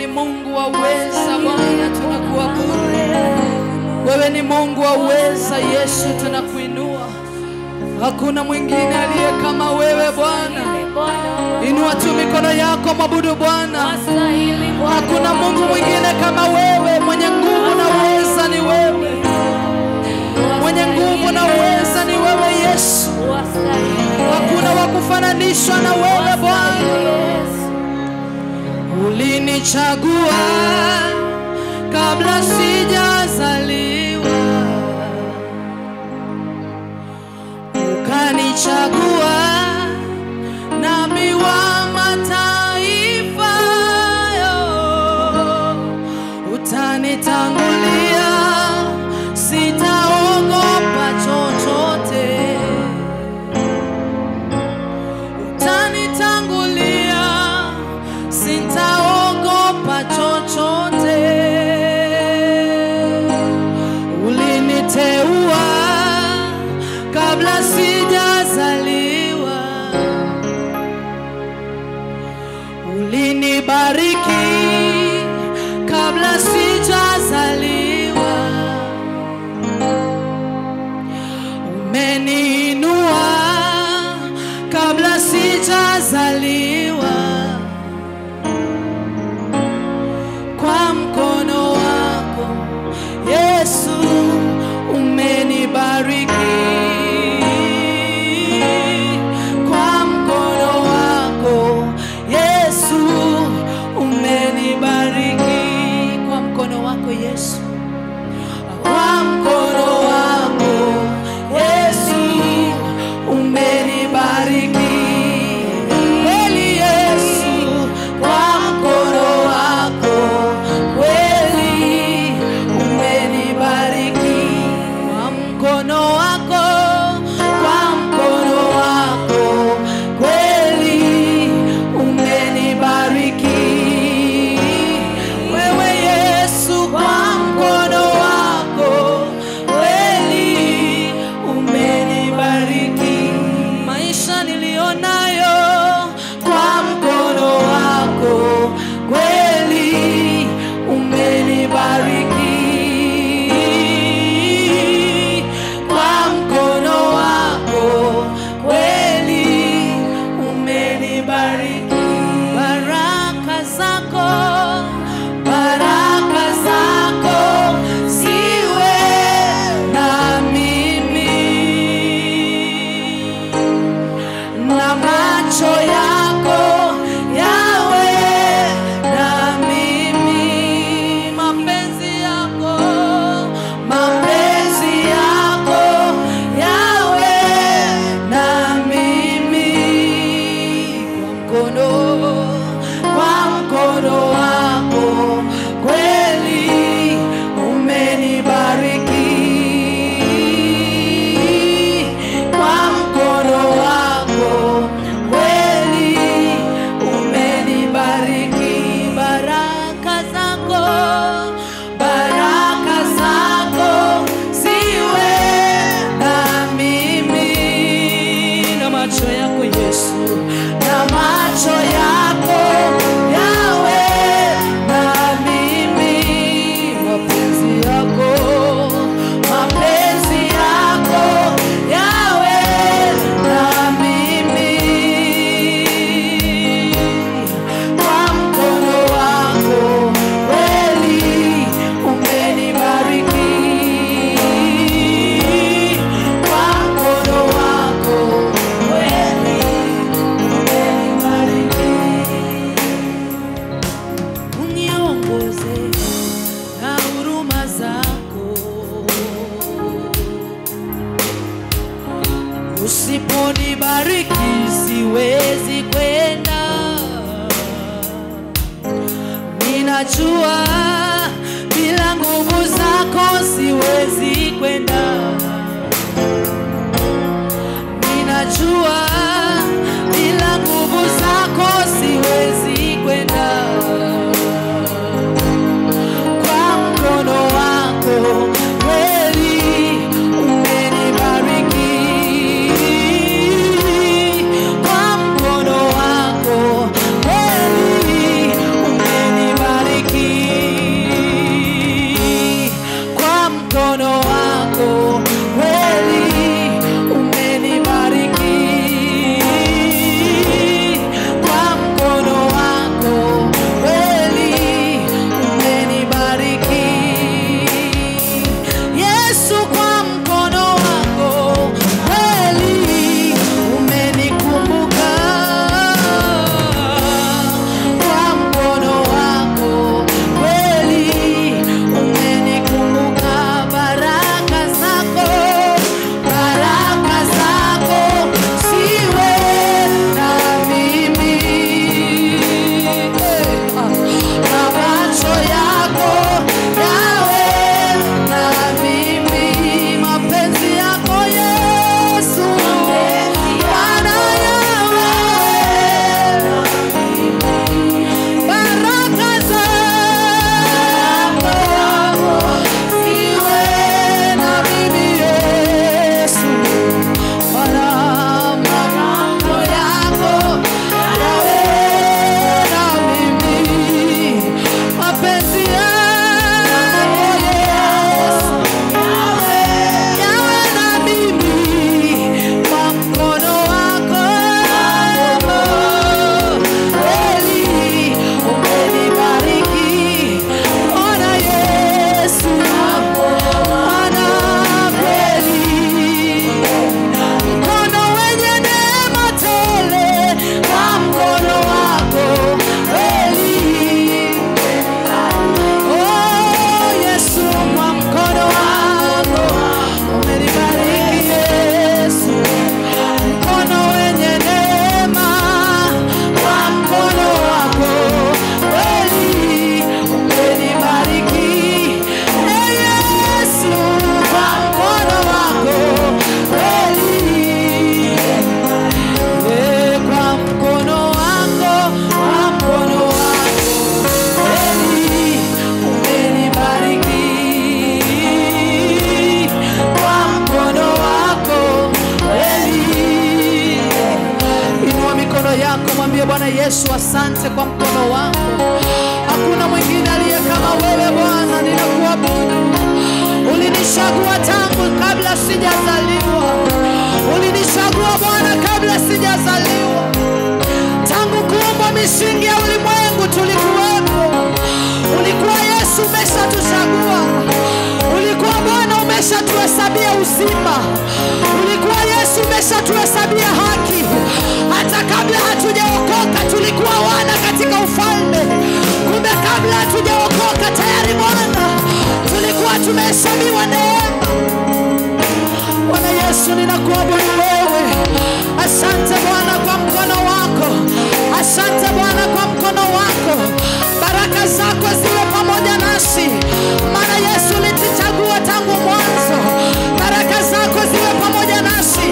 ni Mungu wa uweza Bwana, tunakuabudu. Wewe ni Mungu wa uweza Yesu, tunakuinua. Hakuna mwingine aliye kama wewe Bwana. Inua tu mikono yako, mabudu Bwana. Hakuna Mungu mwingine kama wewe. Mwenye nguvu na uweza ni wewe. Mwenye nguvu na uweza ni wewe Yesu. Hakuna wa kufananishwa na wewe Bwana. Ulinichagua kabla sijazaliwa, ukanichagua nami wa mataifa, utanitangulia, sitaogopa chochote. Utanitangulia, sitaogopa chochote. Uliniteua kabla sijazaliwa, ulinibariki kabla sijazaliwa, umeniinua kabla sijazaliwa. Kwa mkono wako Yesu umenibariki. Kwa mkono wako Yesu umenibariki. Kwa mkono wako Yesu, kwa mkono wako Yesu umenibariki. Kweli Yesu, kwa mkono wako kweli umenibariki. Kwa mkono wako, kwa mkono wako kweli umenibariki. Wewe Yesu, kwa mkono wako kweli umenibariki. Maisha nilionayo kwa mkono wako kweli umenibariki. Kwa mkono wako kweli umenibariki. Baraka zako, baraka zako ziwe na mimi, na macho yako yawe na mimi. Mapenzi yako, mapenzi yako yawe na mimi. Kwa mkono wako kweli umenibariki. Kwa mkono wako kweli umenibariki. Baraka zako, baraka zako ziwe na mimi, na macho yako Yesu, na macho yako yawe na mimi. Mapenzi yako, mapenzi yako yawe na mimi. Kwa mkono wako kweli umenibariki. Kwa mkono wako kweli umenibariki. Uniongoze na huruma zako, usiponibariki siwezi kwenda. Ninajua bila nguvu zako siwezi kwenda. Ninajua bila nguvu zako siwezi kwenda. Kwa mkono wako kweli umenibariki. Kwa mkono wako kweli umenibariki. mikono yako, mwambie Bwana Yesu asante kwa mkono wako. Hakuna mwingine aliye kama wewe Bwana, ninakuabudu. Ulinichagua tangu kabla sijazaliwa. Ulinichagua Bwana kabla sijazaliwa. Tangu kuumbwa misingi ya ulimwengu tulikuwepo. Ulikuwa Yesu, umeshatuchagua. Ulikuwa Bwana, umeshatuhesabia uzima. Ulikuwa Yesu, umeshatuhesabia haki. Hata kabla hatujaokoka tulikuwa wana katika ufalme. Kumbe kabla hatujaokoka tayari Bwana tulikuwa tumehesabiwa neema. Bwana Yesu, ninakuabudu wewe. Asante Bwana kwa mkono wako. Asante Bwana kwa mkono wako. Baraka zako ziwe pamoja nasi. Maana Yesu ulituchagua tangu mwanzo. Baraka zako ziwe pamoja nasi.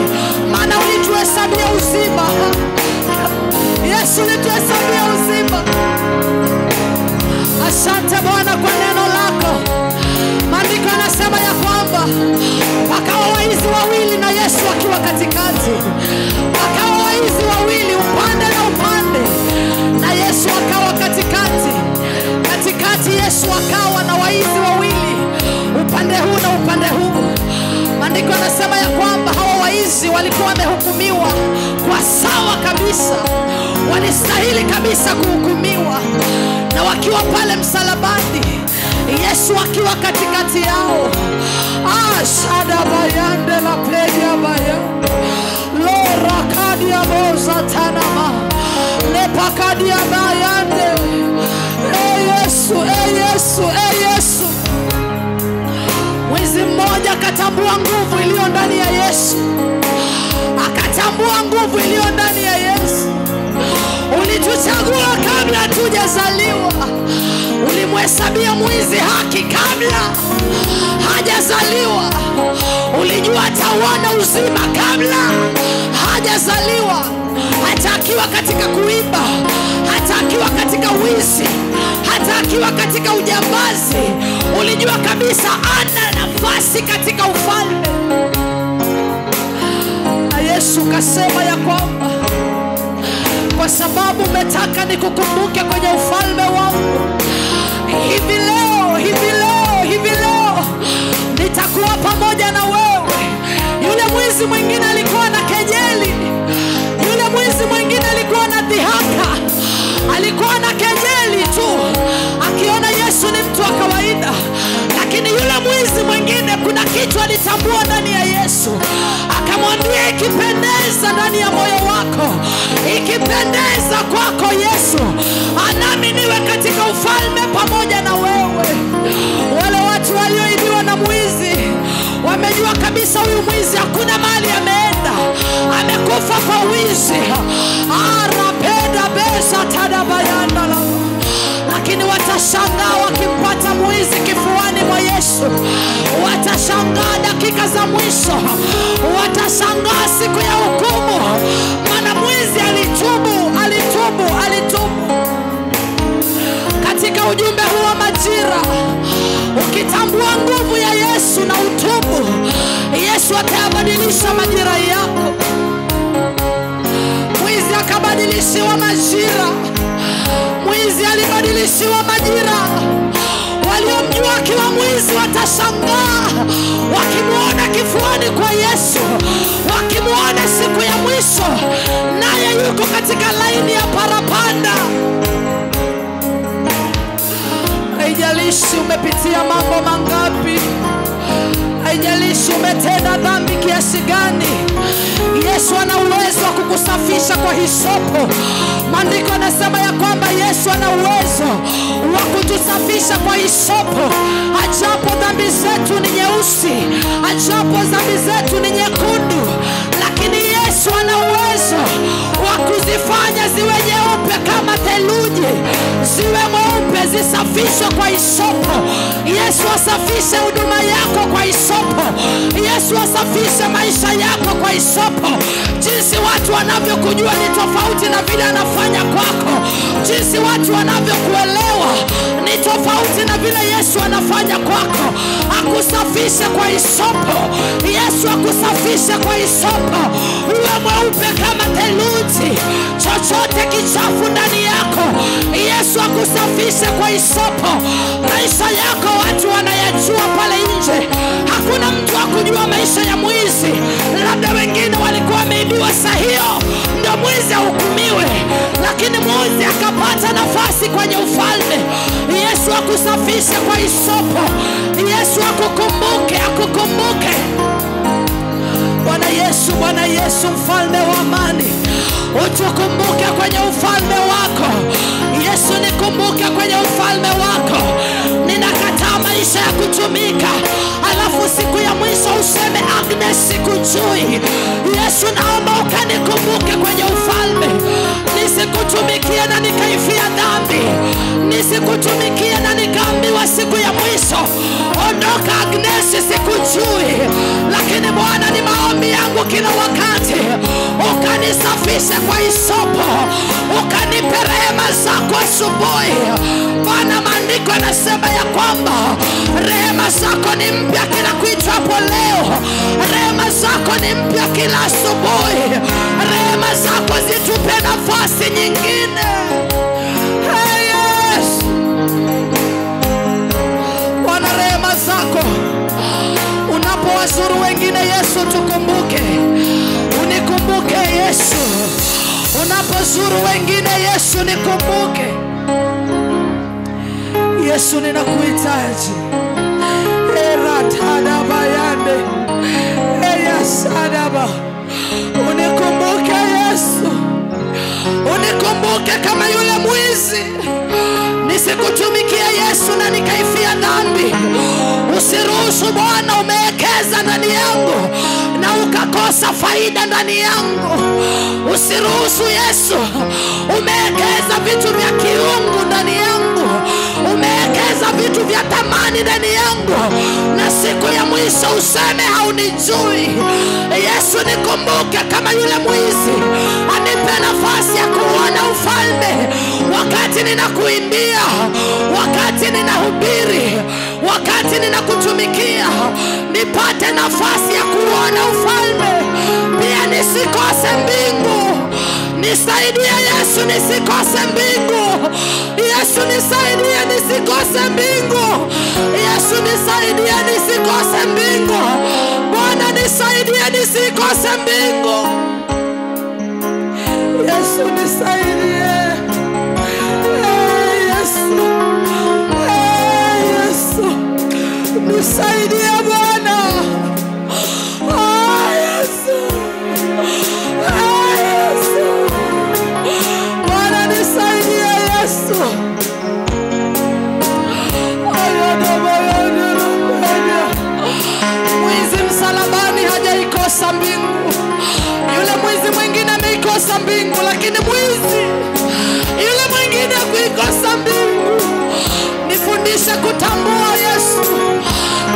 Maana ulituhesabia uzima. Yesu ulituhesabia uzima. Asante Bwana kwa neno lako. Maandiko yanasema ya kwamba wakawa waizi wawili na Yesu akiwa katikati. Wakawa waizi wawili upande na upande, na Yesu akawa katikati. Katikati Yesu akawa na waizi wawili upande huu na upande huu. Maandiko yanasema ya kwamba hawa waizi walikuwa wamehukumiwa kwa sawa kabisa. Walistahili kabisa kuhukumiwa. Na wakiwa pale msalabani, Yesu akiwa katikati yao. Shada bayande la plegia bayande. Lora kadia boza tanama. Lepakadia bayande. Yesu, Yesu, Yesu. Mwizi mmoja akatambua nguvu iliyo ndani ya Yesu. Akatambua nguvu iliyo ndani ya Yesu. Ulituchagua kabla hatujazaliwa. Ulimhesabia mwizi haki kabla hajazaliwa. Ulijua ataona uzima kabla hajazaliwa. Hata akiwa katika kuiba, hata akiwa katika wizi, hata akiwa katika ujambazi, ulijua kabisa ana nafasi katika ufalme. Na Yesu kasema ya kwamba kwa sababu umetaka nikukumbuke kwenye ufalme wangu, hivi leo nitakuwa pamoja na wewe. Yule mwizi mwingine alikuwa na kejeli. Yule mwizi mwingine alikuwa na dhihaka. Alikuwa na kejeli tu, akiona Yesu ni mtu wa kawaida. Lakini yule mwizi mwingine kuna kitu alitambua ndani ya Yesu. Akamwambia, ikipendeza ndani ya moyo wako, ikipendeza kwako Yesu, nami niwe katika ufalme pamoja na wewe. Wale watu walioibiwa na mwizi wamejua kabisa huyu mwizi hakuna mahali ameenda, amekufa kwa wizi. Arapenda besa tadabayanda la. Lakini watashangaa wakimpata mwizi kifuani mwa Yesu. Watashangaa dakika za mwisho. Watashangaa siku ya hukumu. Maana mwizi alitubu. Katika ujumbe huu wa majira, ukitambua nguvu ya Yesu na utubu, Yesu atabadilisha majira yako. Mwizi akabadilishiwa majira. Mwizi alibadilishiwa majira. Waliomjua akiwa mwizi watashangaa wakimuona kifuani kwa Yesu, wakimuona siku ya mwisho naye yuko katika laini ya parapanda. Haijalishi umepitia mambo mangapi, haijalishi umetenda dhambi kiasi gani, Yesu ana uwezo wa kukusafisha kwa hisopo. Maandiko yanasema ya kwamba Yesu ana uwezo wa kutusafisha kwa hisopo. Ajapo dhambi zetu ni nyeusi, ajapo dhambi zetu ni nyekundu, lakini Yesu ana uwezo wa kuzifanya ziwe nyeupe kama theluji, ziwe mweupe, zisafishwe kwa hisopo. Yesu asafishe huduma yako kwa hisopo. Yesu asafishe maisha yako kwa hisopo. Jinsi watu wanavyokujua ni tofauti na vile anafanya kwako. Jinsi watu wanavyokuelewa ni tofauti na vile Yesu anafanya kwako. Akusafishe kwa hisopo. Yesu akusafishe kwa hisopo. Uwe mweupe kama theluji. kusafishe kwa hisopo. Maisha yako watu wanayajua pale nje. Hakuna mtu akujua maisha ya mwizi. Labda wengine walikuwa wameibiwa, saa hiyo ndio mwizi ahukumiwe, lakini mwizi akapata nafasi kwenye ufalme. Yesu akusafishe kwa hisopo. Yesu akukumbuke. Bwana Yesu mfalme wa amani, utukumbuke kwenye ufalme wako. Yesu nikumbuke kwenye ufalme wako. Ninakataa maisha ya kutumika alafu siku ya mwisho useme Agnes sikujui. Yesu naomba ukanikumbuke kwenye ufalme. Nisikutumikie na nikaifia dhambi. Nisikutumikie na nikaambiwa siku ya mwisho ondoka Agnes sikujui. Lakini Bwana ni maombi yangu kila wakati ukanisafishe kwa hisopo. Ukanipe rehema zako asubuhi. Bwana maandiko yanasema ya kwamba rehema zako ni mpya kila kuitwapo leo. Rehema zako ni mpya kila asubuhi. Rehema zako zitupe nafasi nyingine. Hey, yes. Bwana rehema zako unapowazuru wengine Yesu tukumbuke. Unikumbuke Yesu. Unapozuru wengine Yesu nikumbuke. Yesu ninakuhitaji. Eratada bayande. Eya sadaba. Unikumbuke Yesu. Unikumbuke kama yule mwizi. Nisikutumikie Yesu na nikaifia dhambi. Usiruhusu Bwana umewekeza ndani yangu na ukakosa faida ndani yangu. Usiruhusu Yesu umewekeza vitu vya kiungu ndani yangu. Umewekeza vitu vya thamani ndani yangu na siku ya mwisho useme haunijui. Yesu nikumbuke kama yule mwizi. Anipe nafasi ya kuona ufalme wakati ninakuimbia, wakati ninahubiri, wakati ninakutumikia. Nipate nafasi ya kuona ufalme. Pia nisikose mbingu. Nisaidie Yesu nisikose mbingu. Yesu nisaidie nisikose mbingu. Yesu nisaidie nisikose mbingu. Bwana nisaidie nisikose mbingu. Yesu nisaidie. Hey, Yesu. Hey, Yesu. Nisaidie Bwana. Oh, Yesu. Hey, Yesu. Bwana nisaidie Yesu. Mwizi msalabani hajaikosa mbingu. Yule mwizi mwingine ameikosa mbingu, lakini mwizi yule mwingine kuikosa mbingu. Nifundishe kutambua Yesu.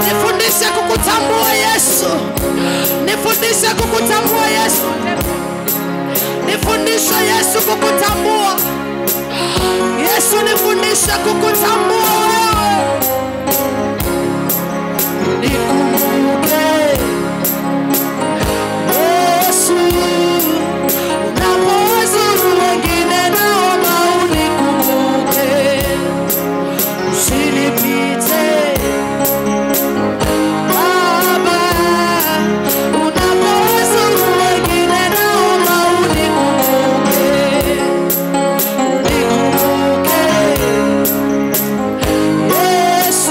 Nifundishe kukutambua Yesu. Nifundishe kukutambua Yesu. Nifundishe Yesu kukutambua. Yesu nifundishe kukutambua wewe. Nikumbuke Yesu. Unapowazuru wengine naomba unikumbuke. Usinipite Baba. Unapowazuru wengine naomba unikumbuke. Unikumbuke Yesu.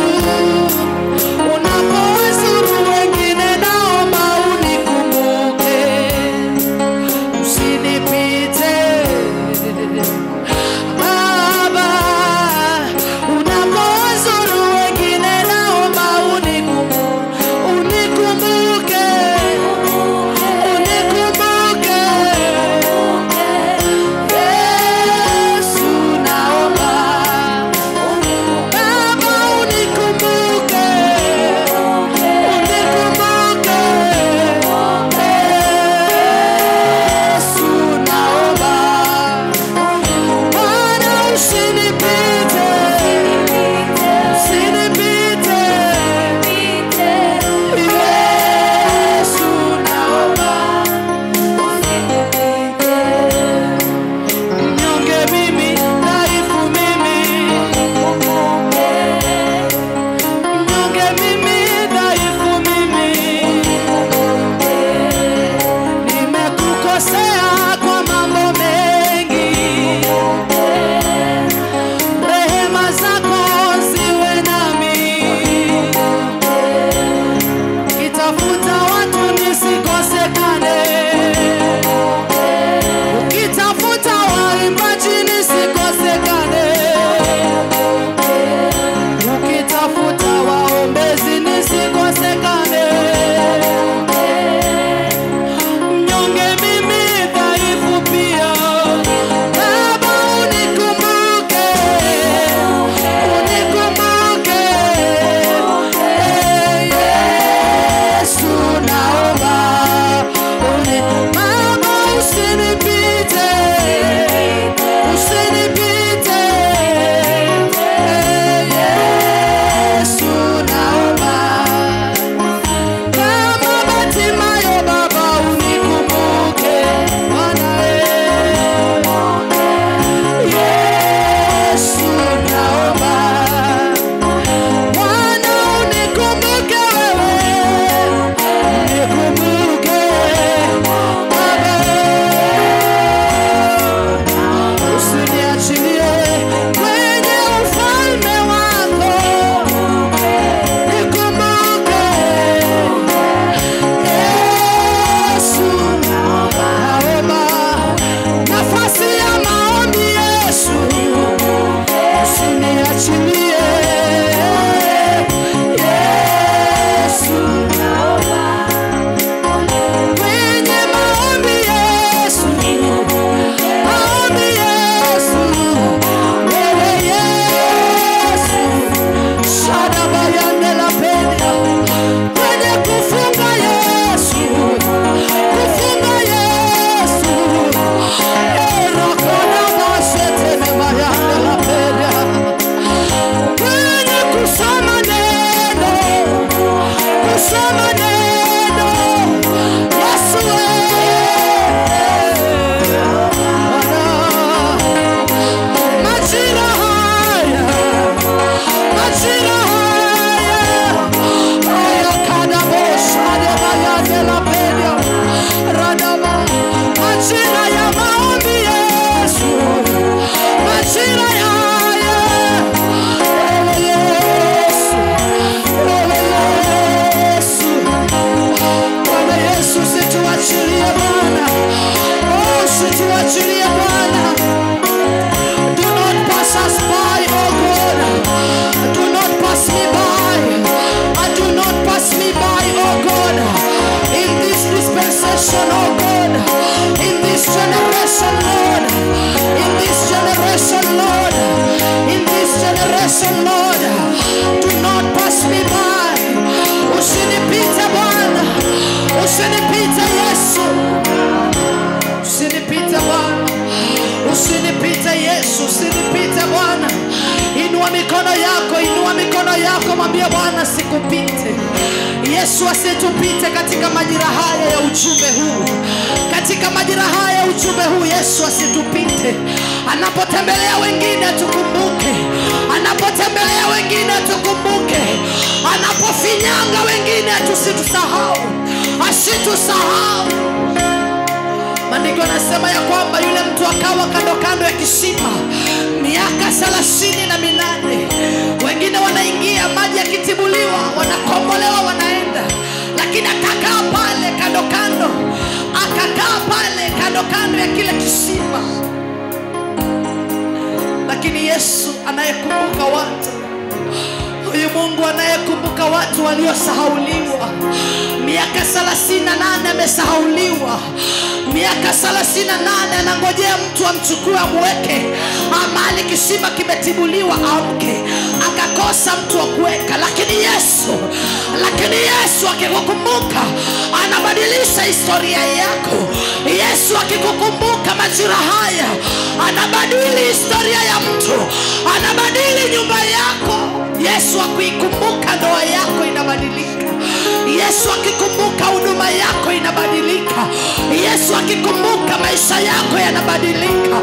Mwachilie Bwana. Do not pass us by, oh God. Do not pass me by. Do not pass me by, oh God. In this dispensation, oh God. In this generation, Lord. In this generation, Lord. In this generation, Lord. Do not pass me by. Usinipite Bwana. Usinipite Yesu. Usinipite Bwana. Usinipite Yesu. Usinipite Bwana. Inua mikono yako, inua mikono yako, mwambie Bwana sikupite. Yesu asitupite katika majira haya ya ujumbe huu. Katika majira haya ya ujumbe huu Yesu asitupite. Anapotembelea wengine tukumbuke. Anapotembelea wengine tukumbuke. Anapofinyanga wengine tusitusahau. Asitusahau. Maandiko yanasema ya kwamba yule mtu akawa kando kando ya kisima miaka 38. Wengine wanaingia maji yakitibuliwa, wanakombolewa, wanaenda. Lakini akakaa pale kando kando. Akakaa pale kando kando ya kile kisima. Lakini Yesu anayekumbuka watu. Huyu Mungu anayekumbuka watu waliosahauliwa. Miaka 38 amesahauliwa. Miaka 38 anangojea mtu amchukue amweke. Amali kisima kimetibuliwa amke. Akakosa mtu wa kuweka. Lakini Yesu akikukumbuka anabadilisha historia yako. Yesu akikukumbuka majira haya anabadili historia ya mtu. Anabadili nyumba yako. Yesu akikumbuka ndoa yako inabadilika. Yesu akikumbuka huduma yako inabadilika. Yesu akikumbuka maisha yako yanabadilika.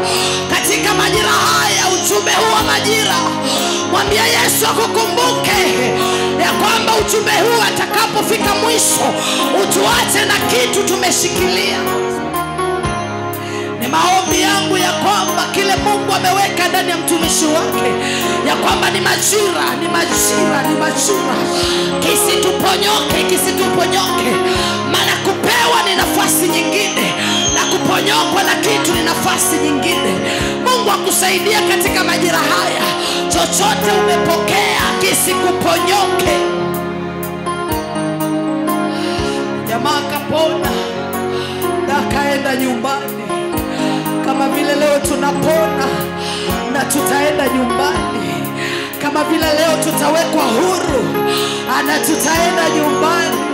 Katika majira haya, ujumbe huu wa majira, mwambie Yesu akukumbuke ya kwamba ujumbe huu atakapofika mwisho utuache na kitu tumeshikilia. Ni maombi yangu ya kwamba kile Mungu ameweka ndani ya mtumishi wake ya kwamba ni majira. Kisituponyoke. Maana kupewa ni nafasi nyingine na kuponyokwa na kitu ni nafasi nyingine. Mungu akusaidia katika majira haya. Chochote umepokea kisikuponyoke. Jamaa kapona na kaenda nyumbani. Kama vile leo tunapona na tutaenda nyumbani. Kama vile leo tutawekwa huru na tutaenda nyumbani.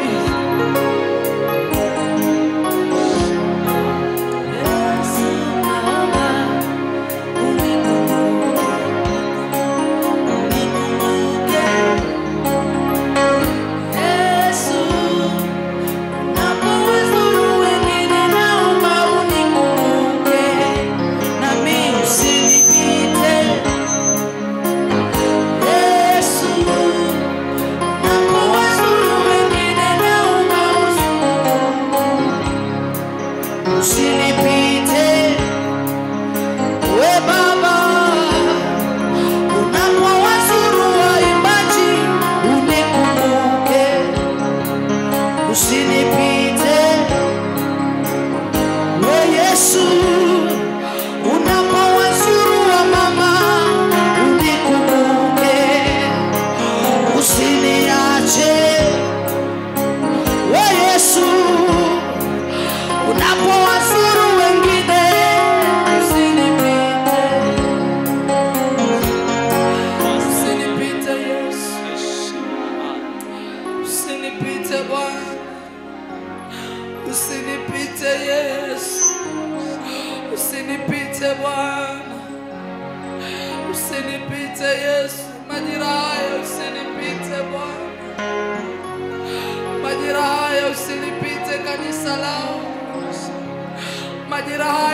Usinipite Yesu, majira haya usinipite Bwana. Majira haya usinipite kanisa lao. Majira haya